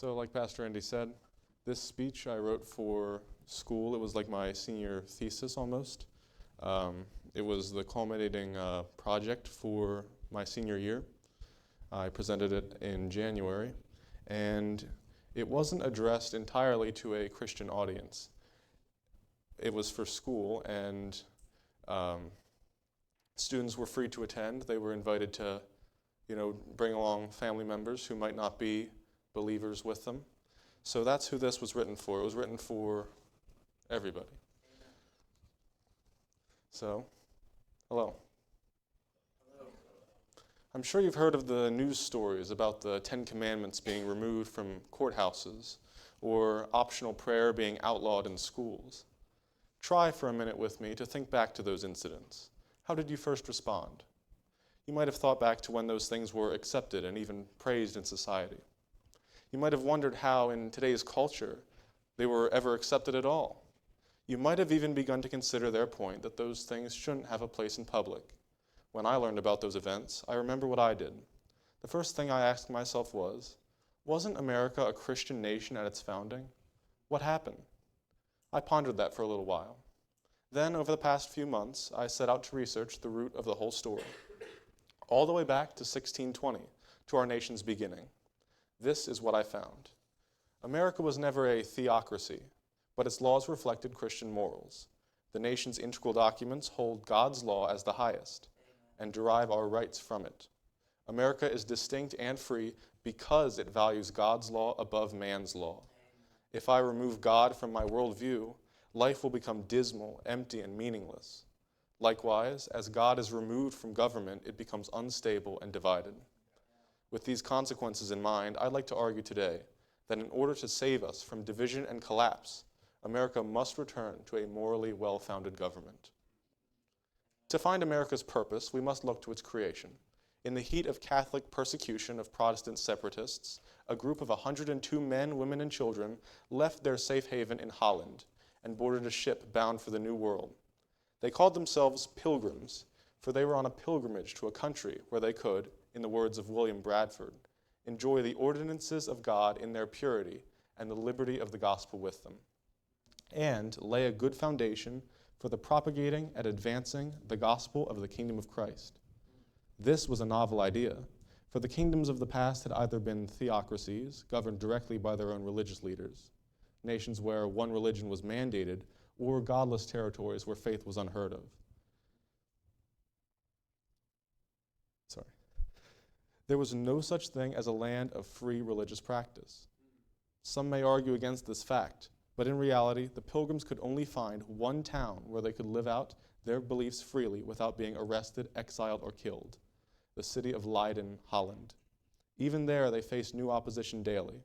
So like Pastor Andy said, this speech I wrote for school. It was like my senior thesis almost. It was the culminating project for my senior year. I presented it in January, and it wasn't addressed entirely to a Christian audience. It was for school, and students were free to attend. They were invited to, bring along family members who might not be believers with them. So that's who this was written for. It was written for everybody. So, hello. I'm sure you've heard of the news stories about the 10 Commandments being removed from courthouses or optional prayer being outlawed in schools. Try for a minute with me to think back to those incidents. How did you first respond? You might have thought back to when those things were accepted and even praised in society. You might have wondered how, in today's culture, they were ever accepted at all. You might have even begun to consider their point that those things shouldn't have a place in public. When I learned about those events, I remember what I did. The first thing I asked myself was, wasn't America a Christian nation at its founding? What happened? I pondered that for a little while. Then, over the past few months, I set out to research the root of the whole story, all the way back to 1620, to our nation's beginning. This is what I found. America was never a theocracy, but its laws reflected Christian morals. The nation's integral documents hold God's law as the highest and derive our rights from it. America is distinct and free because it values God's law above man's law. If I remove God from my worldview, life will become dismal, empty, and meaningless. Likewise, as God is removed from government, it becomes unstable and divided. With these consequences in mind, I'd like to argue today that in order to save us from division and collapse, America must return to a morally well-founded government. To find America's purpose, we must look to its creation. In the heat of Catholic persecution of Protestant separatists, a group of 102 men, women, and children left their safe haven in Holland and boarded a ship bound for the New World. They called themselves pilgrims, for they were on a pilgrimage to a country where they could, in the words of William Bradford, enjoy the ordinances of God in their purity and the liberty of the gospel with them, and lay a good foundation for the propagating and advancing the gospel of the kingdom of Christ. This was a novel idea, for the kingdoms of the past had either been theocracies, governed directly by their own religious leaders, nations where one religion was mandated, or godless territories where faith was unheard of. There was no such thing as a land of free religious practice. Some may argue against this fact, but in reality, the pilgrims could only find one town where they could live out their beliefs freely without being arrested, exiled, or killed: the city of Leiden, Holland. Even there, they faced new opposition daily.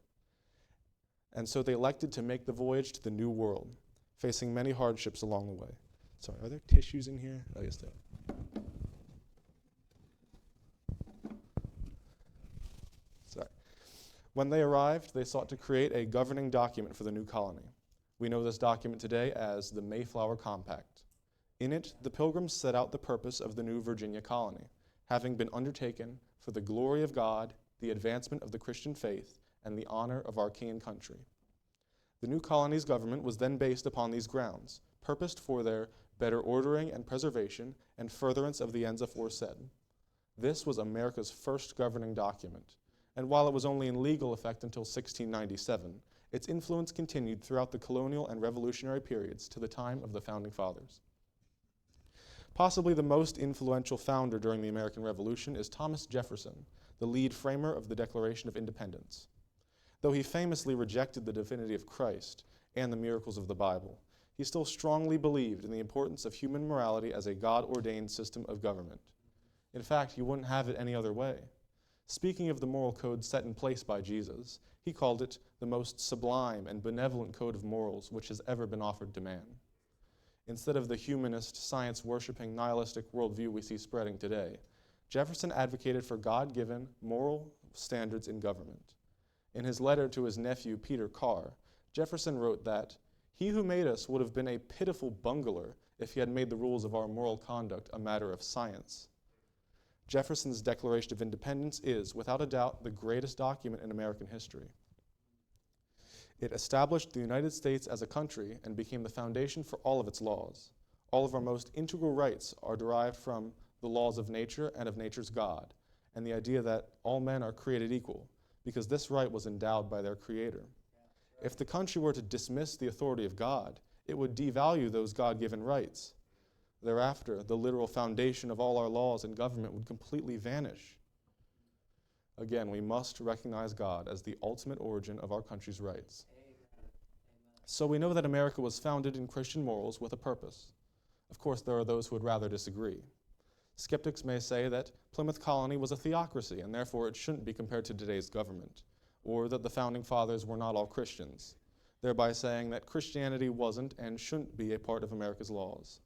And so they elected to make the voyage to the New World, facing many hardships along the way. Sorry, are there tissues in here? Oh, yes, there are. When they arrived, they sought to create a governing document for the new colony. We know this document today as the Mayflower Compact. In it, the Pilgrims set out the purpose of the new Virginia colony, having been undertaken for the glory of God, the advancement of the Christian faith, and the honor of our king and country. The new colony's government was then based upon these grounds, purposed for their better ordering and preservation and furtherance of the ends aforesaid. This was America's first governing document, and while it was only in legal effect until 1697, its influence continued throughout the colonial and revolutionary periods to the time of the Founding Fathers. Possibly the most influential founder during the American Revolution is Thomas Jefferson, the lead framer of the Declaration of Independence. Though he famously rejected the divinity of Christ and the miracles of the Bible, he still strongly believed in the importance of human morality as a God-ordained system of government. In fact, he wouldn't have it any other way. Speaking of the moral code set in place by Jesus, he called it the most sublime and benevolent code of morals which has ever been offered to man. Instead of the humanist, science-worshiping, nihilistic worldview we see spreading today, Jefferson advocated for God-given moral standards in government. In his letter to his nephew, Peter Carr, Jefferson wrote that, "He who made us would have been a pitiful bungler if he had made the rules of our moral conduct a matter of science." Jefferson's Declaration of Independence is, without a doubt, the greatest document in American history. It established the United States as a country and became the foundation for all of its laws. All of our most integral rights are derived from the laws of nature and of nature's God, and the idea that all men are created equal, because this right was endowed by their Creator. If the country were to dismiss the authority of God, it would devalue those God-given rights. Thereafter, the literal foundation of all our laws and government would completely vanish. Again, we must recognize God as the ultimate origin of our country's rights. So we know that America was founded in Christian morals with a purpose. Of course, there are those who would rather disagree. Skeptics may say that Plymouth Colony was a theocracy and therefore it shouldn't be compared to today's government, or that the Founding Fathers were not all Christians, thereby saying that Christianity wasn't and shouldn't be a part of America's laws.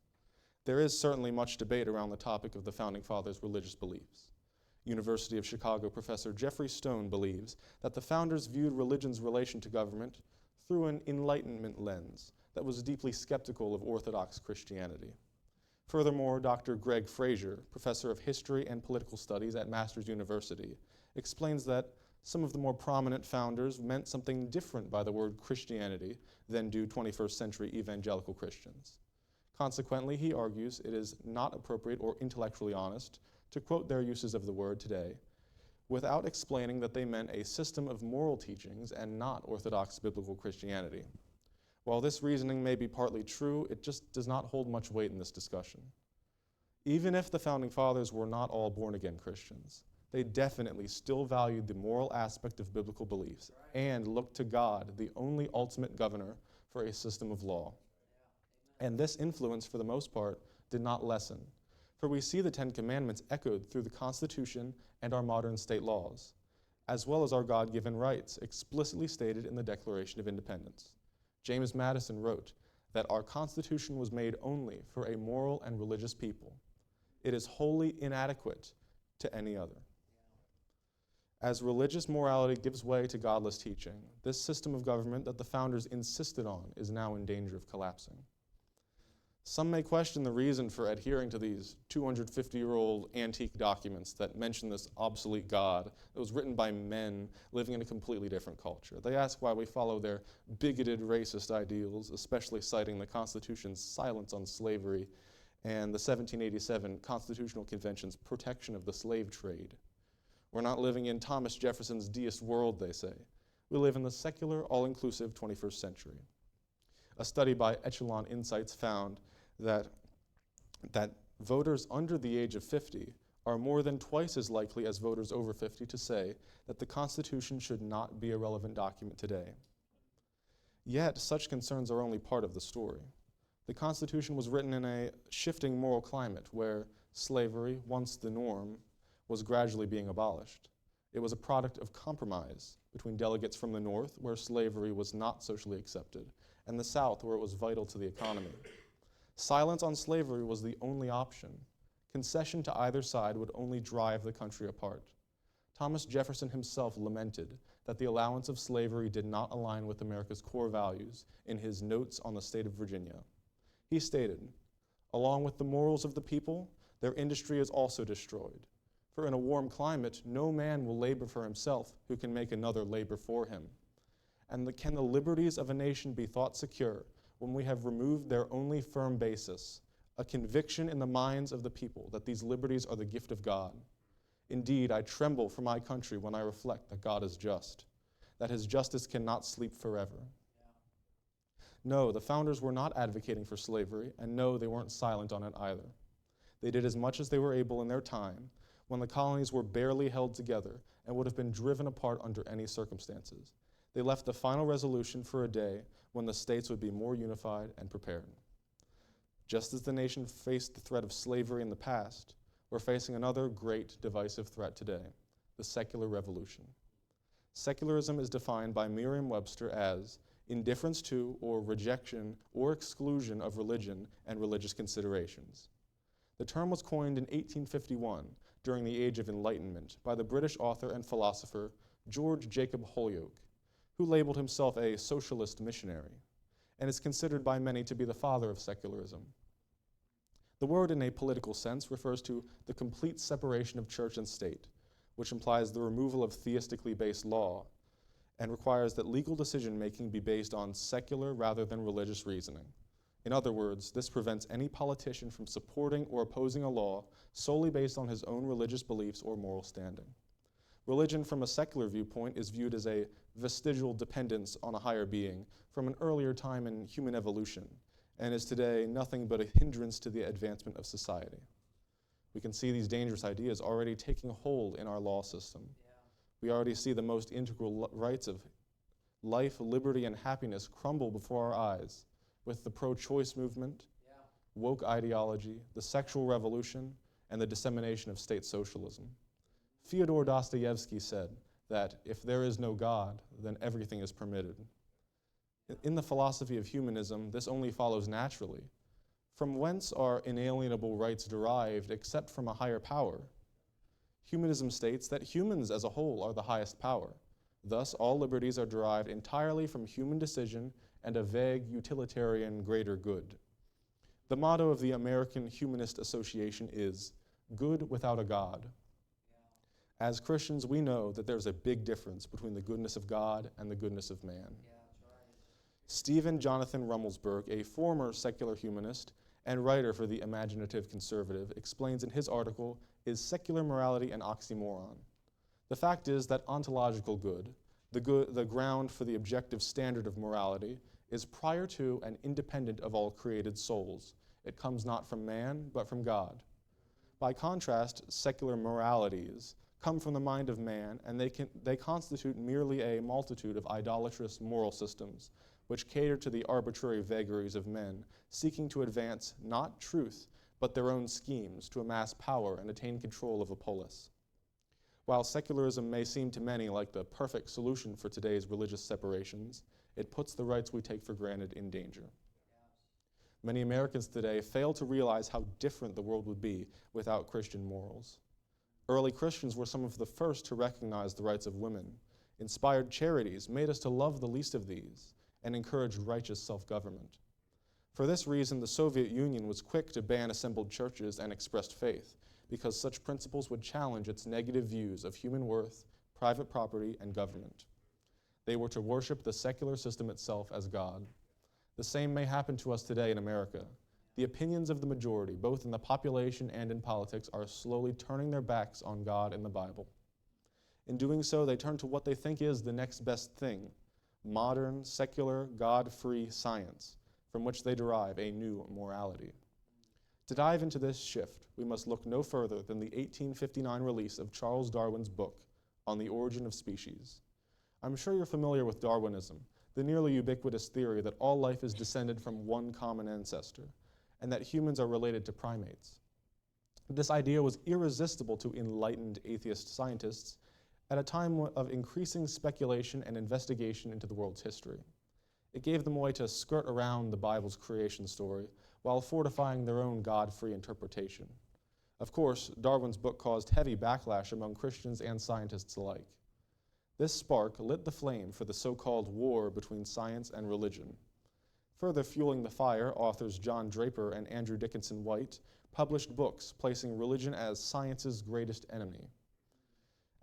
There is certainly much debate around the topic of the Founding Fathers' religious beliefs. University of Chicago professor Jeffrey Stone believes that the founders viewed religion's relation to government through an Enlightenment lens that was deeply skeptical of Orthodox Christianity. Furthermore, Dr. Greg Frazier, professor of history and political studies at Masters University, explains that some of the more prominent founders meant something different by the word Christianity than do 21st century evangelical Christians. Consequently, he argues it is not appropriate or intellectually honest to quote their uses of the word today without explaining that they meant a system of moral teachings and not Orthodox biblical Christianity. While this reasoning may be partly true, it just does not hold much weight in this discussion. Even if the Founding Fathers were not all born-again Christians, they definitely still valued the moral aspect of biblical beliefs and looked to God, the only ultimate governor, for a system of law. And this influence, for the most part, did not lessen, for we see the Ten Commandments echoed through the Constitution and our modern state laws, as well as our God-given rights explicitly stated in the Declaration of Independence. James Madison wrote that our Constitution was made only for a moral and religious people. It is wholly inadequate to any other. As religious morality gives way to godless teaching, this system of government that the founders insisted on is now in danger of collapsing. Some may question the reason for adhering to these 250-year-old antique documents that mention this obsolete God that was written by men living in a completely different culture. They ask why we follow their bigoted racist ideals, especially citing the Constitution's silence on slavery and the 1787 Constitutional Convention's protection of the slave trade. We're not living in Thomas Jefferson's deist world, they say. We live in the secular, all-inclusive 21st century. A study by Echelon Insights found that voters under the age of 50 are more than twice as likely as voters over 50 to say that the Constitution should not be a relevant document today. Yet, such concerns are only part of the story. The Constitution was written in a shifting moral climate where slavery, once the norm, was gradually being abolished. It was a product of compromise between delegates from the North, where slavery was not socially accepted, and the South, where it was vital to the economy. Silence on slavery was the only option. Concession to either side would only drive the country apart. Thomas Jefferson himself lamented that the allowance of slavery did not align with America's core values in his Notes on the State of Virginia. He stated, "Along with the morals of the people, their industry is also destroyed. For in a warm climate, no man will labor for himself who can make another labor for him. And can the liberties of a nation be thought secure when we have removed their only firm basis, a conviction in the minds of the people that these liberties are the gift of God? Indeed, I tremble for my country when I reflect that God is just, that his justice cannot sleep forever." No, the founders were not advocating for slavery, and no, they weren't silent on it either. They did as much as they were able in their time, when the colonies were barely held together and would have been driven apart under any circumstances. They left the final resolution for a day when the states would be more unified and prepared. Just as the nation faced the threat of slavery in the past, we're facing another great divisive threat today, the secular revolution. Secularism is defined by Merriam-Webster as indifference to or rejection or exclusion of religion and religious considerations. The term was coined in 1851 during the Age of Enlightenment by the British author and philosopher George Jacob Holyoake, who labeled himself a socialist missionary, and is considered by many to be the father of secularism. The word in a political sense refers to the complete separation of church and state, which implies the removal of theistically based law, and requires that legal decision-making be based on secular rather than religious reasoning. In other words, this prevents any politician from supporting or opposing a law solely based on his own religious beliefs or moral standing. Religion from a secular viewpoint is viewed as a vestigial dependence on a higher being from an earlier time in human evolution, and is today nothing but a hindrance to the advancement of society. We can see these dangerous ideas already taking hold in our law system. We already see the most integral rights of life, liberty, and happiness crumble before our eyes with the pro-choice movement, woke ideology, the sexual revolution, and the dissemination of state socialism. Fyodor Dostoevsky said that if there is no God, then everything is permitted. In the philosophy of humanism, this only follows naturally. From whence are inalienable rights derived except from a higher power? Humanism states that humans as a whole are the highest power. Thus, all liberties are derived entirely from human decision and a vague utilitarian greater good. The motto of the American Humanist Association is, "Good without a God." As Christians, we know that there's a big difference between the goodness of God and the goodness of man. Stephen Jonathan Rummelsburg, a former secular humanist and writer for the Imaginative Conservative, explains in his article, "Is Secular Morality an Oxymoron?" The fact is that ontological good, the ground for the objective standard of morality, is prior to and independent of all created souls. It comes not from man, but from God. By contrast, secular moralities come from the mind of man, and they constitute merely a multitude of idolatrous moral systems, which cater to the arbitrary vagaries of men, seeking to advance not truth, but their own schemes to amass power and attain control of a polis. While secularism may seem to many like the perfect solution for today's religious separations, it puts the rights we take for granted in danger. Many Americans today fail to realize how different the world would be without Christian morals. Early Christians were some of the first to recognize the rights of women, inspired charities, made us to love the least of these, and encouraged righteous self-government. For this reason, the Soviet Union was quick to ban assembled churches and expressed faith, because such principles would challenge its negative views of human worth, private property, and government. They were to worship the secular system itself as God. The same may happen to us today in America. The opinions of the majority, both in the population and in politics, are slowly turning their backs on God and the Bible. In doing so, they turn to what they think is the next best thing, modern, secular, God-free science, from which they derive a new morality. To dive into this shift, we must look no further than the 1859 release of Charles Darwin's book, On the Origin of Species. I'm sure you're familiar with Darwinism, the nearly ubiquitous theory that all life is descended from one common ancestor, and that humans are related to primates. This idea was irresistible to enlightened atheist scientists at a time of increasing speculation and investigation into the world's history. It gave them a way to skirt around the Bible's creation story while fortifying their own God-free interpretation. Of course, Darwin's book caused heavy backlash among Christians and scientists alike. This spark lit the flame for the so-called war between science and religion. Further fueling the fire, authors John Draper and Andrew Dickinson White published books placing religion as science's greatest enemy.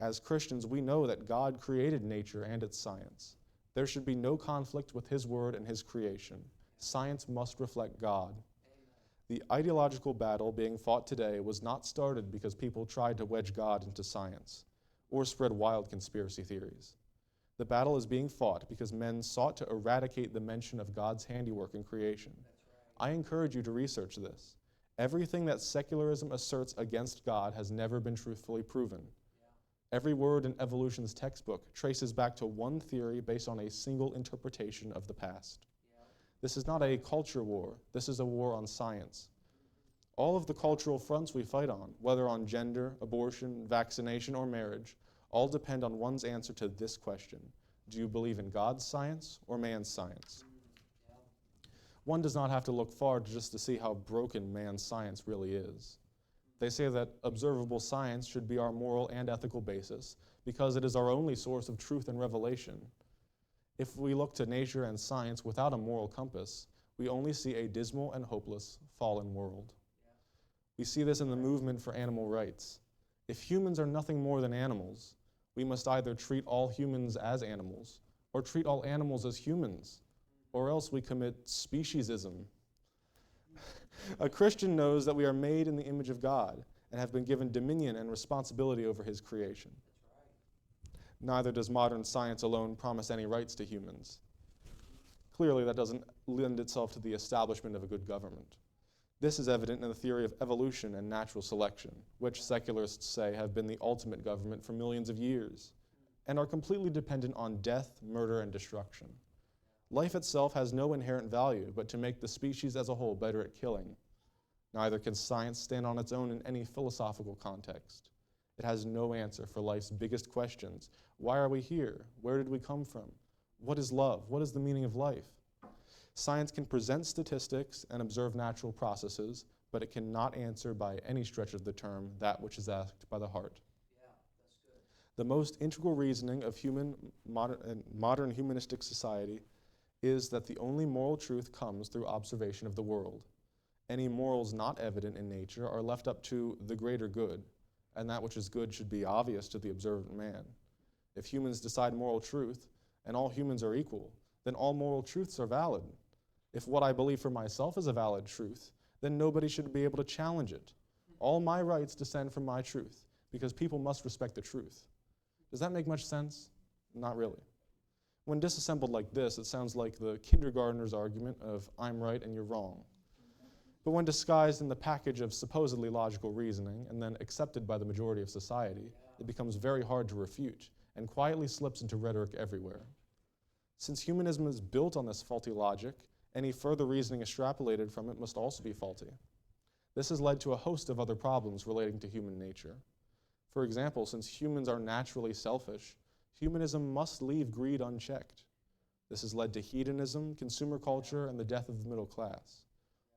As Christians, we know that God created nature and its science. There should be no conflict with His word and His creation. Science must reflect God. The ideological battle being fought today was not started because people tried to wedge God into science or spread wild conspiracy theories. The battle is being fought because men sought to eradicate the mention of God's handiwork in creation. I encourage you to research this. Everything that secularism asserts against God has never been truthfully proven. Every word in evolution's textbook traces back to one theory based on a single interpretation of the past. This is not a culture war. This is a war on science. All of the cultural fronts we fight on, whether on gender, abortion, vaccination, or marriage, all depend on one's answer to this question: do you believe in God's science or man's science? One does not have to look far just to see how broken man's science really is. They say that observable science should be our moral and ethical basis because it is our only source of truth and revelation. If we look to nature and science without a moral compass, we only see a dismal and hopeless fallen world. We see this in the movement for animal rights. If humans are nothing more than animals, we must either treat all humans as animals or treat all animals as humans, or else we commit speciesism. A Christian knows that we are made in the image of God and have been given dominion and responsibility over his creation. Neither does modern science alone promise any rights to humans. Clearly, that doesn't lend itself to the establishment of a good government. This is evident in the theory of evolution and natural selection, which secularists say have been the ultimate government for millions of years, and are completely dependent on death, murder, and destruction. Life itself has no inherent value but to make the species as a whole better at killing. Neither can science stand on its own in any philosophical context. It has no answer for life's biggest questions. Why are we here? Where did we come from? What is love? What is the meaning of life? Science can present statistics and observe natural processes, but it cannot answer by any stretch of the term that which is asked by the heart. Yeah, that's good. The most integral reasoning of modern humanistic society is that the only moral truth comes through observation of the world. Any morals not evident in nature are left up to the greater good, and that which is good should be obvious to the observant man. If humans decide moral truth, and all humans are equal, then all moral truths are valid. If what I believe for myself is a valid truth, then nobody should be able to challenge it. All my rights descend from my truth, because people must respect the truth. Does that make much sense? Not really. When disassembled like this, it sounds like the kindergartner's argument of I'm right and you're wrong. But when disguised in the package of supposedly logical reasoning and then accepted by the majority of society, it becomes very hard to refute and quietly slips into rhetoric everywhere. Since humanism is built on this faulty logic, any further reasoning extrapolated from it must also be faulty. This has led to a host of other problems relating to human nature. For example, since humans are naturally selfish, humanism must leave greed unchecked. This has led to hedonism, consumer culture, and the death of the middle class.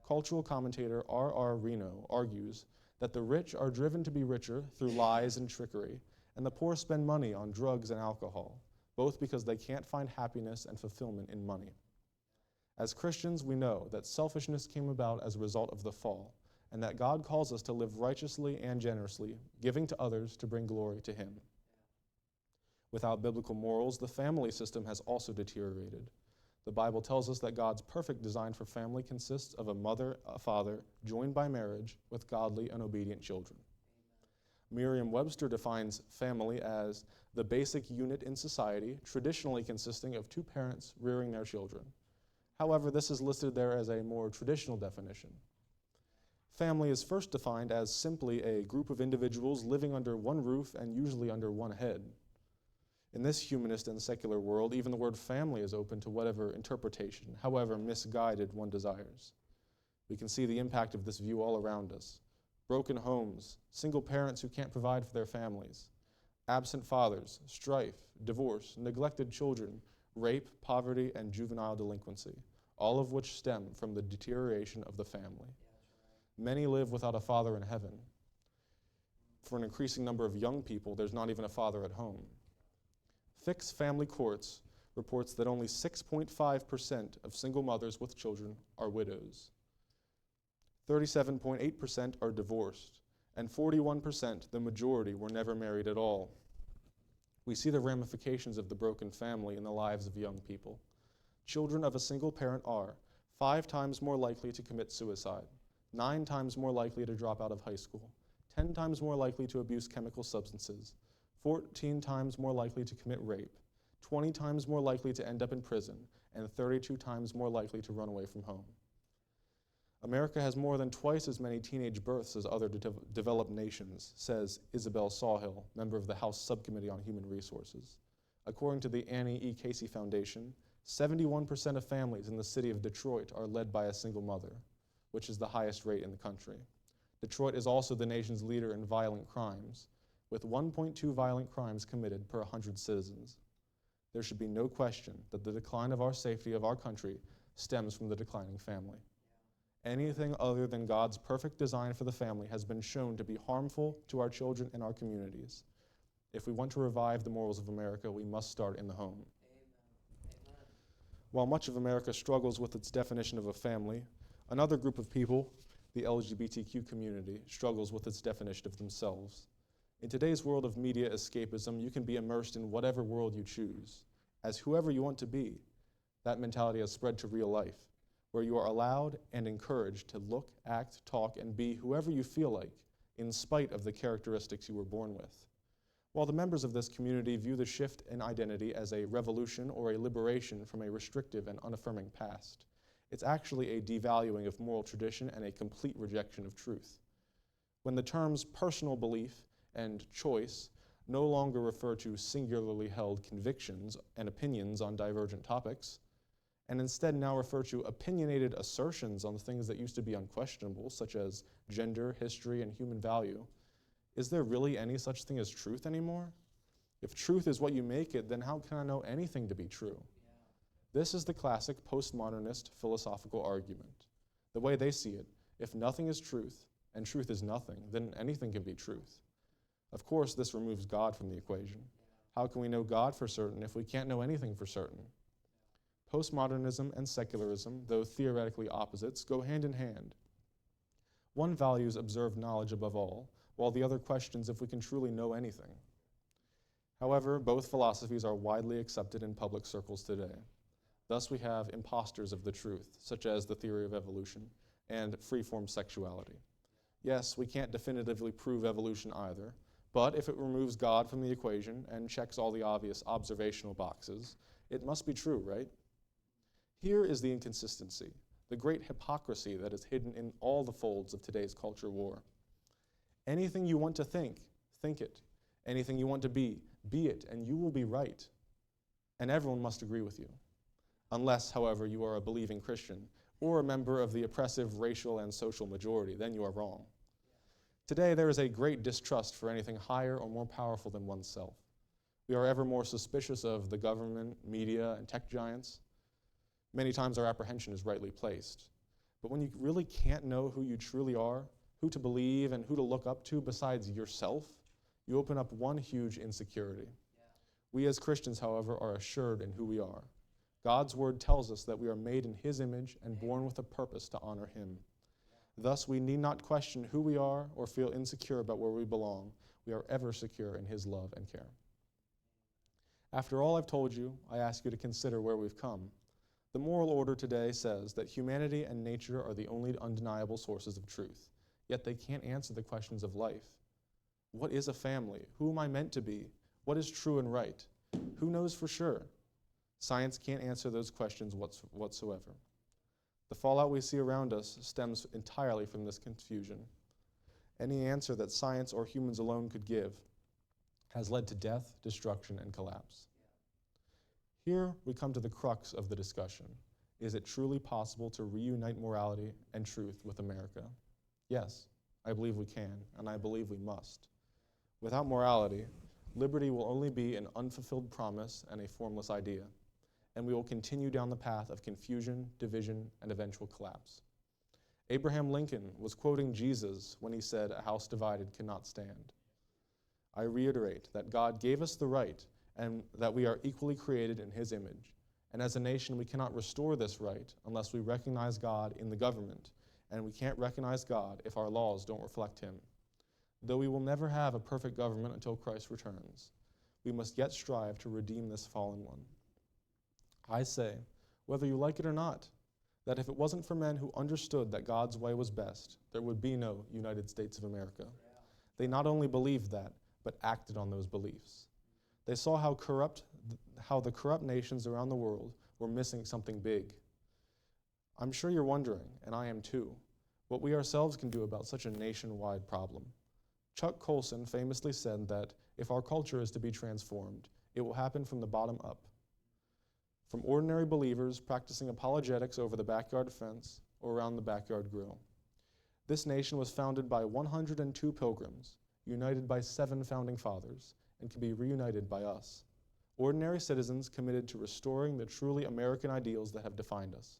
Cultural commentator R.R. Reno argues that the rich are driven to be richer through lies and trickery, and the poor spend money on drugs and alcohol, both because they can't find happiness and fulfillment in money. As Christians, we know that selfishness came about as a result of the fall, and that God calls us to live righteously and generously, giving to others to bring glory to Him. Without biblical morals, the family system has also deteriorated. The Bible tells us that God's perfect design for family consists of a mother, a father, joined by marriage with godly and obedient children. Merriam-Webster defines family as the basic unit in society, traditionally consisting of two parents rearing their children. However, this is listed there as a more traditional definition. Family is first defined as simply a group of individuals living under one roof and usually under one head. In this humanist and secular world, even the word family is open to whatever interpretation, however misguided one desires. We can see the impact of this view all around us. Broken homes, single parents who can't provide for their families, absent fathers, strife, divorce, neglected children, rape, poverty, and juvenile delinquency, all of which stem from the deterioration of the family. Many live without a father in heaven. For an increasing number of young people, there's not even a father at home. Fix Family Courts reports that only 6.5% of single mothers with children are widows. 37.8% are divorced, and 41%, the majority, were never married at all. We see the ramifications of the broken family in the lives of young people. Children of a single parent are 5 times more likely to commit suicide, 9 times more likely to drop out of high school, 10 times more likely to abuse chemical substances, 14 times more likely to commit rape, 20 times more likely to end up in prison, and 32 times more likely to run away from home. America has more than twice as many teenage births as other developed nations, says Isabel Sawhill, member of the House Subcommittee on Human Resources. According to the Annie E. Casey Foundation, 71% of families in the city of Detroit are led by a single mother, which is the highest rate in the country. Detroit is also the nation's leader in violent crimes, with 1.2 violent crimes committed per 100 citizens. There should be no question that the decline of our safety of our country stems from the declining family. Anything other than God's perfect design for the family has been shown to be harmful to our children and our communities. If we want to revive the morals of America, we must start in the home. Amen. While much of America struggles with its definition of a family, another group of people, the LGBTQ community, struggles with its definition of themselves. In today's world of media escapism, you can be immersed in whatever world you choose. as whoever you want to be, that mentality has spread to real life, where you are allowed and encouraged to look, act, talk, and be whoever you feel like, in spite of the characteristics you were born with. While the members of this community view the shift in identity as a revolution or a liberation from a restrictive and unaffirming past, it's actually a devaluing of moral tradition and a complete rejection of truth. When the terms personal belief and choice no longer refer to singularly held convictions and opinions on divergent topics, and instead now refer to opinionated assertions on things that used to be unquestionable, such as gender, history, and human value, is there really any such thing as truth anymore? If truth is what you make it, then how can I know anything to be true? This is the classic postmodernist philosophical argument. The way they see it, if nothing is truth, and truth is nothing, then anything can be truth. Of course, this removes God from the equation. How can we know God for certain if we can't know anything for certain? Postmodernism and secularism, though theoretically opposites, go hand in hand. One values observed knowledge above all, while the other questions if we can truly know anything. However, both philosophies are widely accepted in public circles today. Thus we have imposters of the truth, such as the theory of evolution and free-form sexuality. Yes, we can't definitively prove evolution either, but if it removes God from the equation and checks all the obvious observational boxes, it must be true, right? Here is the inconsistency, the great hypocrisy that is hidden in all the folds of today's culture war. Anything you want to think it. Anything you want to be it, and you will be right. And everyone must agree with you. Unless, however, you are a believing Christian or a member of the oppressive racial and social majority, then you are wrong. Today, there is a great distrust for anything higher or more powerful than oneself. We are ever more suspicious of the government, media, and tech giants. Many times our apprehension is rightly placed. But when you really can't know who you truly are, who to believe and who to look up to besides yourself, you open up one huge insecurity. We as Christians, however, are assured in who we are. God's word tells us that we are made in his image and born with a purpose to honor him. Thus, we need not question who we are or feel insecure about where we belong. We are ever secure in his love and care. After all I've told you, I ask you to consider where we've come. The moral order today says that humanity and nature are the only undeniable sources of truth, yet they can't answer the questions of life. What is a family? Who am I meant to be? What is true and right? Who knows for sure? Science can't answer those questions whatsoever. The fallout we see around us stems entirely from this confusion. Any answer that science or humans alone could give has led to death, destruction, and collapse. Here we come to the crux of the discussion. Is it truly possible to reunite morality and truth with America? Yes, I believe we can, and I believe we must. Without morality, liberty will only be an unfulfilled promise and a formless idea, and we will continue down the path of confusion, division, and eventual collapse. Abraham Lincoln was quoting Jesus when he said, "A house divided cannot stand." I reiterate that God gave us the right and that we are equally created in his image. And as a nation, we cannot restore this right unless we recognize God in the government, and we can't recognize God if our laws don't reflect him. Though we will never have a perfect government until Christ returns, we must yet strive to redeem this fallen one. I say, whether you like it or not, that if it wasn't for men who understood that God's way was best, there would be no United States of America. They not only believed that, but acted on those beliefs. They saw how the corrupt nations around the world were missing something big. I'm sure you're wondering, and I am too, what we ourselves can do about such a nationwide problem. Chuck Colson famously said that if our culture is to be transformed, it will happen from the bottom up. From ordinary believers practicing apologetics over the backyard fence or around the backyard grill. This nation was founded by 102 pilgrims, united by 7 founding fathers, and can be reunited by us. Ordinary citizens committed to restoring the truly American ideals that have defined us.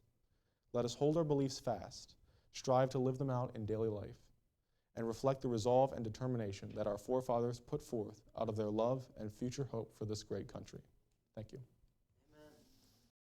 Let us hold our beliefs fast, strive to live them out in daily life, and reflect the resolve and determination that our forefathers put forth out of their love and future hope for this great country. Thank you.